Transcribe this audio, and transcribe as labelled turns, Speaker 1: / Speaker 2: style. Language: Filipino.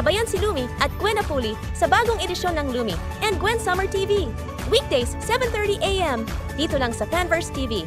Speaker 1: Sabayan si Lumi at Gwen Apuli sa bagong edisyon ng Lumi and Gwen Summer TV. Weekdays, 7:30 a.m. Dito lang sa Fanverse TV.